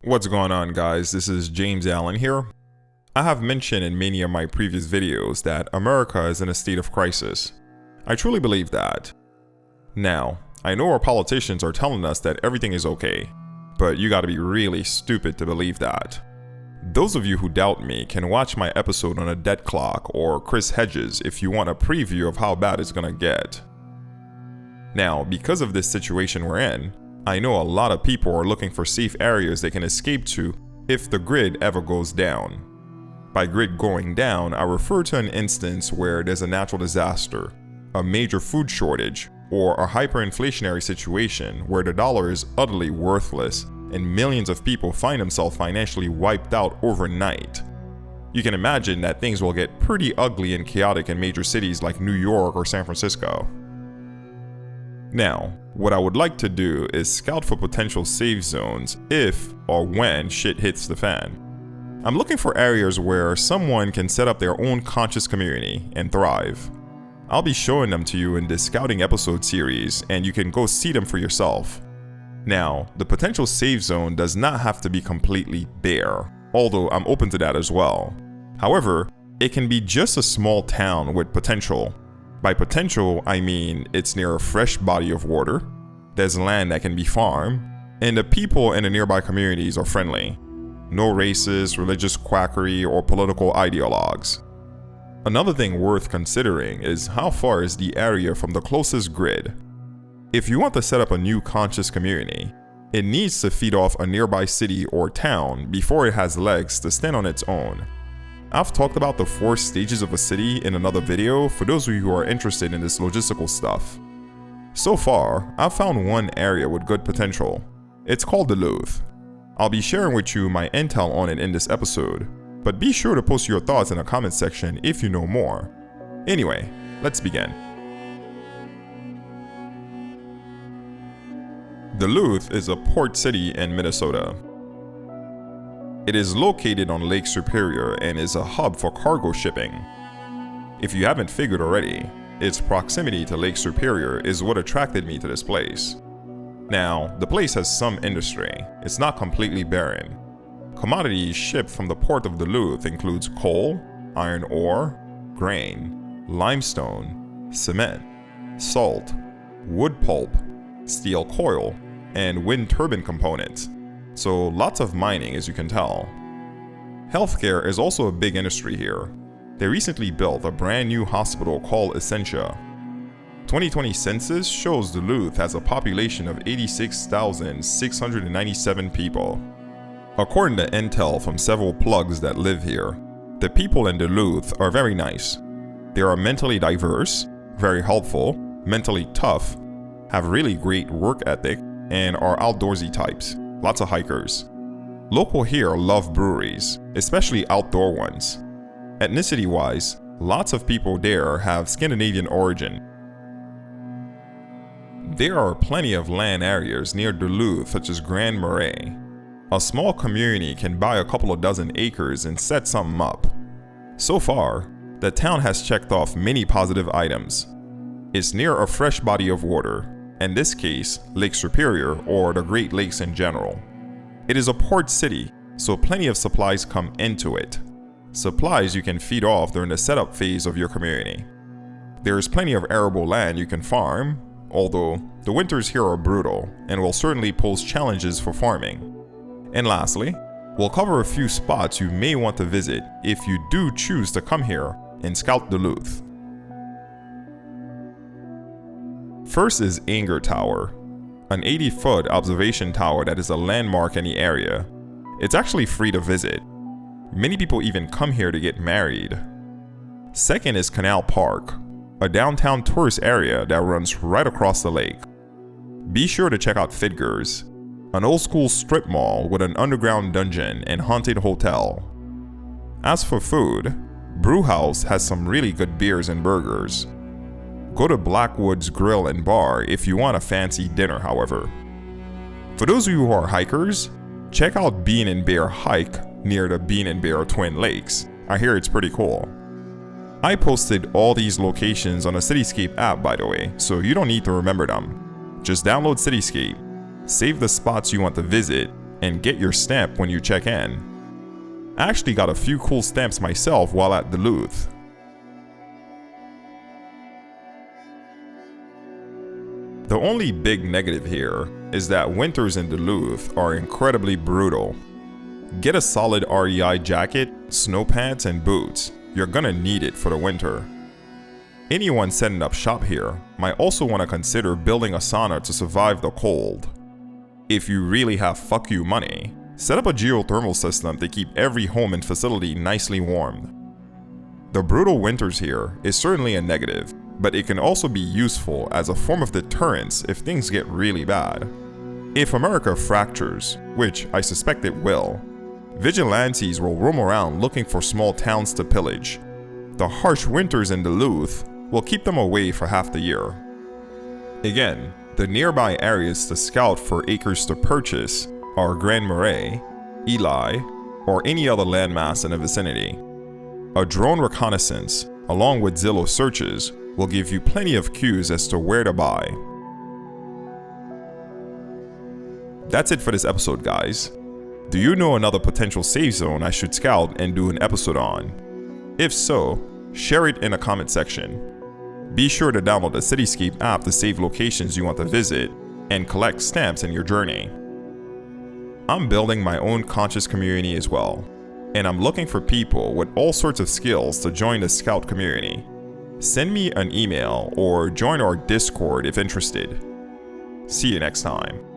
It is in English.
What's going on, guys? This is James Allen here. I have mentioned in many of my previous videos that America is in a state of crisis. I truly believe that. Now, I know our politicians are telling us that everything is okay, but you gotta be really stupid to believe that. Those of you who doubt me can watch my episode on a debt clock or Chris Hedges if you want a preview of how bad it's gonna get. Now, because of this situation we're in, I know a lot of people are looking for safe areas they can escape to if the grid ever goes down. By grid going down, I refer to an instance where there's a natural disaster, a major food shortage, or a hyperinflationary situation where the dollar is utterly worthless and millions of people find themselves financially wiped out overnight. You can imagine that things will get pretty ugly and chaotic in major cities like New York or San Francisco. Now, what I would like to do is scout for potential safe zones if or when shit hits the fan. I'm looking for areas where someone can set up their own conscious community and thrive. I'll be showing them to you in this scouting episode series, and you can go see them for yourself. Now, the potential safe zone does not have to be completely bare, although I'm open to that as well. However, it can be just a small town with potential. By potential, I mean it's near a fresh body of water, there's land that can be farmed, and the people in the nearby communities are friendly. No racist, religious quackery, or political ideologues. Another thing worth considering is how far is the area from the closest grid. If you want to set up a new conscious community, it needs to feed off a nearby city or town before it has legs to stand on its own. I've talked about the 4 stages of a city in another video for those of you who are interested in this logistical stuff. So far, I've found one area with good potential. It's called Duluth. I'll be sharing with you my intel on it in this episode, but be sure to post your thoughts in the comment section if you know more. Anyway, let's begin. Duluth is a port city in Minnesota. It is located on Lake Superior and is a hub for cargo shipping. If you haven't figured already, its proximity to Lake Superior is what attracted me to this place. Now, the place has some industry. It's not completely barren. Commodities shipped from the port of Duluth includes coal, iron ore, grain, limestone, cement, salt, wood pulp, steel coil, and wind turbine components. So lots of mining, as you can tell. Healthcare is also a big industry here. They recently built a brand new hospital called Essentia. 2020 census shows Duluth has a population of 86,697 people. According to intel from several plugs that live here, the people in Duluth are very nice. They are mentally diverse, very helpful, mentally tough, have really great work ethic, and are outdoorsy types. Lots of hikers. Local here love breweries, especially outdoor ones. Ethnicity-wise, lots of people there have Scandinavian origin. There are plenty of land areas near Duluth such as Grand Marais. A small community can buy a couple of dozen acres and set something up. So far, the town has checked off many positive items. It's near a fresh body of water. In this case, Lake Superior or the Great Lakes in general. It is a port city, so plenty of supplies come into it. Supplies you can feed off during the setup phase of your community. There is plenty of arable land you can farm, although the winters here are brutal and will certainly pose challenges for farming. And lastly, we'll cover a few spots you may want to visit if you do choose to come here and scout Duluth. First is Anger Tower, an 80-foot observation tower that is a landmark in the area. It's actually free to visit. Many people even come here to get married. Second is Canal Park, a downtown tourist area that runs right across the lake. Be sure to check out Fidgers, an old-school strip mall with an underground dungeon and haunted hotel. As for food, Brewhouse has some really good beers and burgers. Go to Blackwood's Grill and Bar if you want a fancy dinner, however. For those of you who are hikers, check out Bean and Bear Hike near the Bean and Bear Twin Lakes. I hear it's pretty cool. I posted all these locations on a Cityscape app, by the way, so you don't need to remember them. Just download Cityscape, save the spots you want to visit, and get your stamp when you check in. I actually got a few cool stamps myself while at Duluth. The only big negative here is that winters in Duluth are incredibly brutal. Get a solid REI jacket, snow pants, and boots. You're gonna need it for the winter. Anyone setting up shop here might also want to consider building a sauna to survive the cold. If you really have fuck you money, set up a geothermal system to keep every home and facility nicely warmed. The brutal winters here is certainly a negative, but it can also be useful as a form of deterrence if things get really bad. If America fractures, which I suspect it will, vigilantes will roam around looking for small towns to pillage. The harsh winters in Duluth will keep them away for half the year. Again, the nearby areas to scout for acres to purchase are Grand Marais, Ely, or any other landmass in the vicinity. A drone reconnaissance, along with Zillow searches, will give you plenty of cues as to where to buy. That's it for this episode, guys. Do you know another potential safe zone I should scout and do an episode on? If so, share it in the comment section. Be sure to download the Cityscape app to save locations you want to visit and collect stamps in your journey. I'm building my own conscious community as well, and I'm looking for people with all sorts of skills to join the Scout community. Send me an email or join our Discord if interested. See you next time.